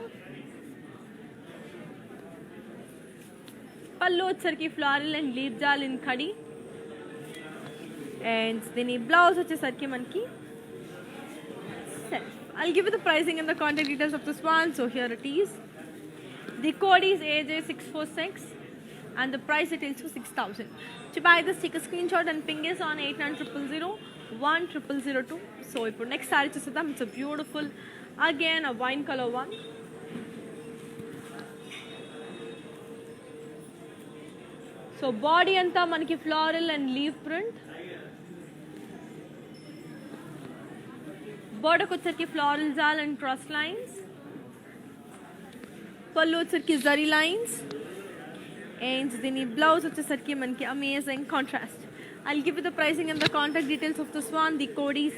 పళ్ళు వచ్చరికి floral and leaf jaal in khadi. అండ్ దీని blouse వచ్చేసరికి మనకి self. I'll give you the pricing and the contact details of this one. So here it is. The code is AJ646 and the price it is for 6,000. To buy this, take a screenshot and ping us on 8900010002. So ఇప్పుడు next saree చూసేద్దాం. It's a beautiful again a wine color one. So body అంతా మనకి floral and leave print. బోర్డర్కి వచ్చరికి floral జాల్ and cross lines. పళ్ళు వచ్చరికి zari lines and దీని బ్లౌజ్ వచ్చేసరికి మనకి amazing contrast. I'll give you the pricing and the contact details of this one. The code is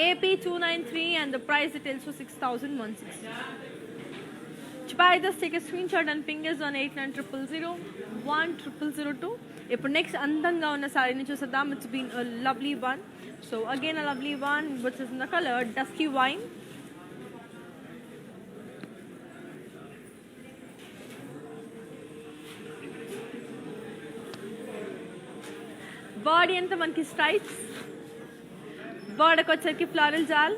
AP293 and the price it is for 6,160. To buy this, take a screenshot and ping us on 8900010002. ఇప్పుడు next అందంగా ఉన్న సారీని చూసేద్దాం. It's been a lovely one. So again a lovely one which is in the color dusky wine. Body అంతా మనకి stripes. బోర్డర్కి వచ్చరికి floral జాల్.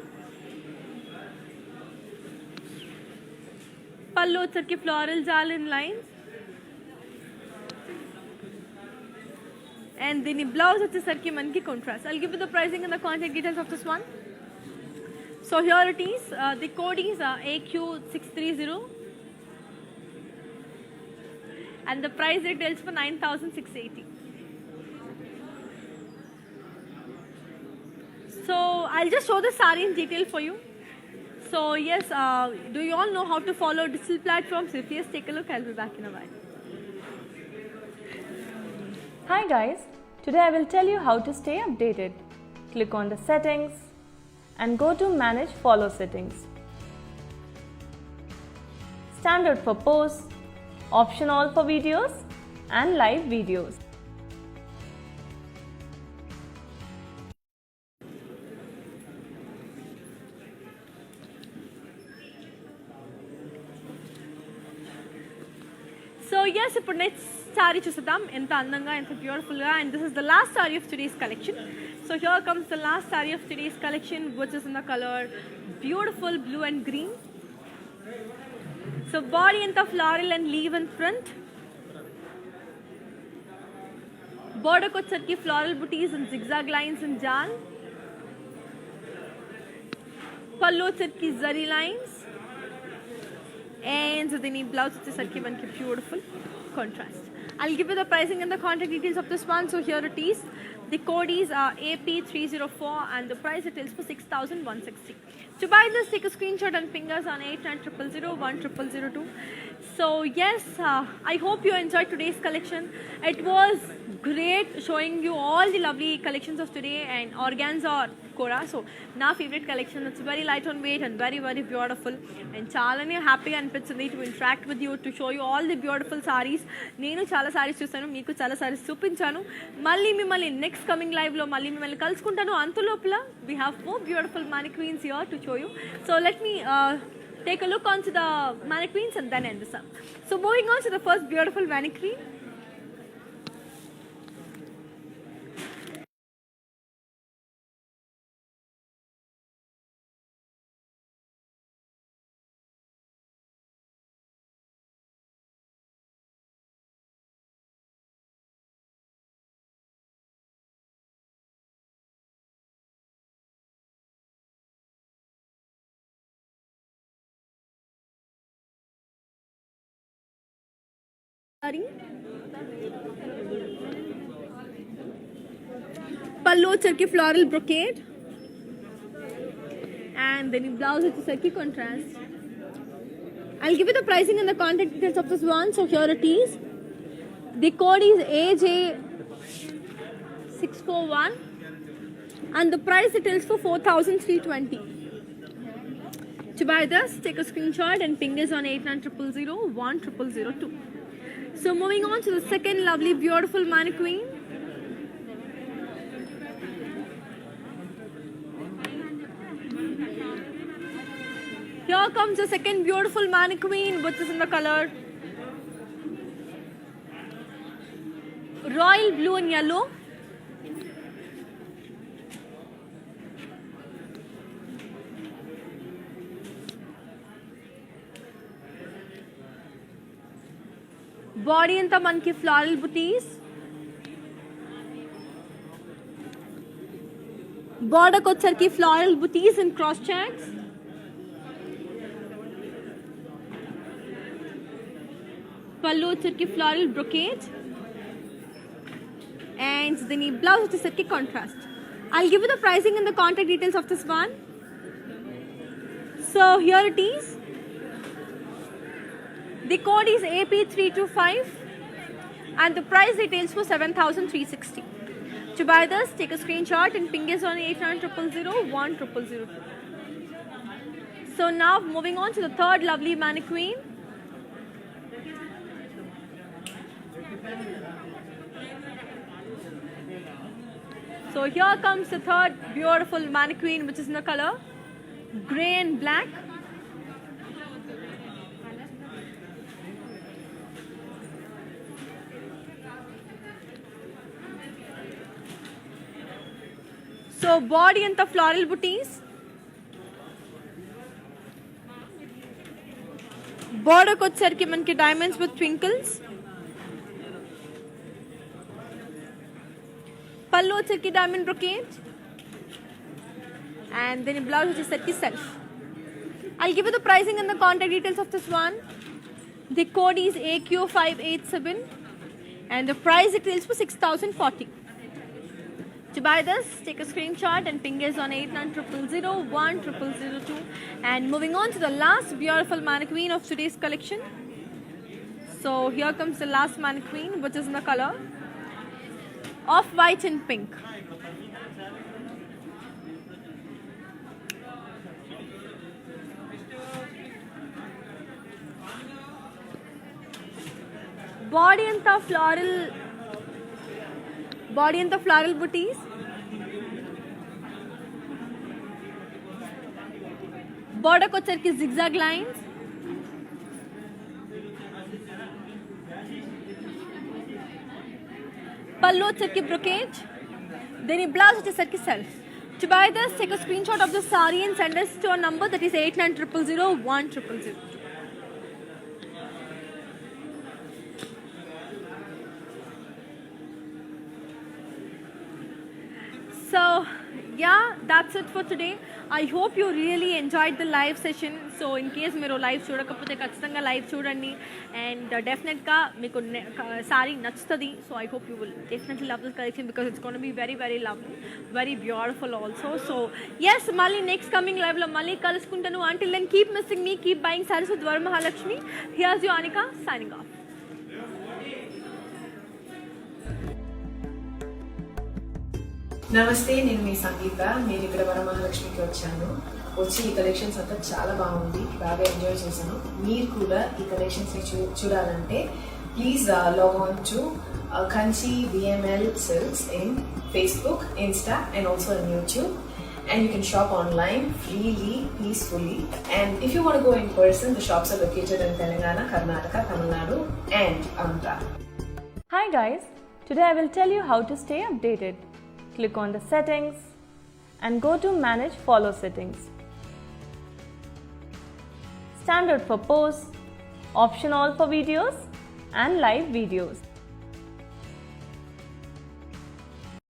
పళ్ళు వచ్చరికి ఫ్లోరల్ జాల్ ఇన్ లైన్స్ అండ్ దీని బ్లౌజ్ వచ్చేసరికి మనకి contrast. I'll give you the pricing and the contact details of this one. So here it is. The code is AQ630 and the price it is for 9,680. So I'll just show the saree in detail for you. So yes, do you all know how to follow digital platforms? If yes, take a look. I'll be back in a while. Hi guys, today I will tell you how to stay updated. Click on the settings and go to manage follow settings. Standard for posts, option all for videos and live videos. ఇప్పుడు next sari చూద్దాం ఎంత అందంగా ఎంత బ్యూటిఫుల్గా. And this is the last sari of today's collection. So here comes the last sari of today's collection which is in the colour beautiful blue and green. So body అంతా floral and leaf and print. బోర్డర్కి వచ్చరికి floral butis and zigzag lines and జాల్. పళ్ళు వచ్చరికి zari lines. And so the blouse వచ్చేసరికి మనకి beautiful contrast. I'll give you the pricing and the contact details of this one. So here it is. The code is AP304 and the price it is for 6,160. To buy this, take a screenshot and fingers on 8900010002. So yes, I hope you enjoyed today's collection. It was great showing you all the lovely collections of today and organza or kora. So na favorite collection. It's very light on weight and very beautiful. And chalani happy anpinchindi to interact with you, to show you all the beautiful sarees. Nenu chala sarees chusanu, meeku chala sarees chupinchanu. Malli mimmalni next coming live lo malli mimmalni kalusukuntanu. Antulopala we have more beautiful mannequins here to show you. So let me take a look onto the mannequins and then end this up. So moving on to the first beautiful mannequin. Pallu వచ్చరికి floral brocade and then blouse వచ్చరికి contrast. I'll give you the pricing and the contact details of this one. So here it is. The code is AJ641 and the price it is for 4,320. To buy this, take a screenshot and ping us on 8900010002. So moving on to the second lovely beautiful mannequin. Here comes the second beautiful mannequin which is in the color royal blue and yellow. Body అంతా మనకి floral బుటీస్. బోర్డర్కి వచ్చరికి floral butis and cross చాట్స్. పళ్ళు వచ్చరికి floral brocade and దీని blouse వచ్చేసరికి contrast. I'll give you the pricing and the contact details of this one. So here it is. The code is AP325 and the price details for 7,360. To buy this, take a screenshot and ping us on 8900010002. So now moving on to the third lovely mannequin. So here comes the third beautiful mannequin which is in the color grey and black. So body and the floral booties. Border వచ్చరికి మనకి diamonds with twinkles. పళ్ళు వచ్చరికి diamond brocade. And then blouse వచ్చరికి self. I'll give you the pricing and the contact details of this one. The code is AQ587 and the price it is for 6,040. To buy this, take a screenshot and ping us on 8900010002. And moving on to the last beautiful mannequin of today's collection. So here comes the last mannequin which is in the color of white and pink. Body and the floral booties. Border వచ్చరికి zigzag lines. పళ్ళు వచ్చేసరికి brocade, దీని blouse వచ్చేసరికి self. To buy this, take a screenshot of the saree and send us to our number, that is 89000100. So yeah, that's it for today. I hope you really enjoyed the live session. So in case మీరు live చూడకపోతే ఖచ్చితంగా live చూడండి, and డెఫినెట్గా మీకు సారీ నచ్చుతుంది. So I hope you will definitely love this collection because it's gonna be very very lovely, very beautiful also. So yes, మళ్ళీ next coming లైవ్లో మళ్ళీ కలుసుకుంటాను. Until then keep missing me, keep buying saris with Varamahalakshmi. Here's you Anika signing off. నమస్తే, నేను మీ సంగీత. నేను ఇక్కడ వరమహాలక్ష్మికి వచ్చి ఈ కలెక్షన్స్ అంతా చాలా బాగుంది, బాగా ఎంజాయ్ చేశాను. మీరు కూడా ఈ కలెక్షన్స్ చూడాలంటే please log on to Kanchi VML Silks in Facebook, Insta and also on YouTube, and you can shop online freely, peacefully. And if you want to go in person, the shops are located in Telangana, Karnataka, Tamil Nadu and Andhra. Hi guys, today I will tell you how to stay updated. Click on the settings and go to manage follow settings. Standard for posts, option all for videos and live videos.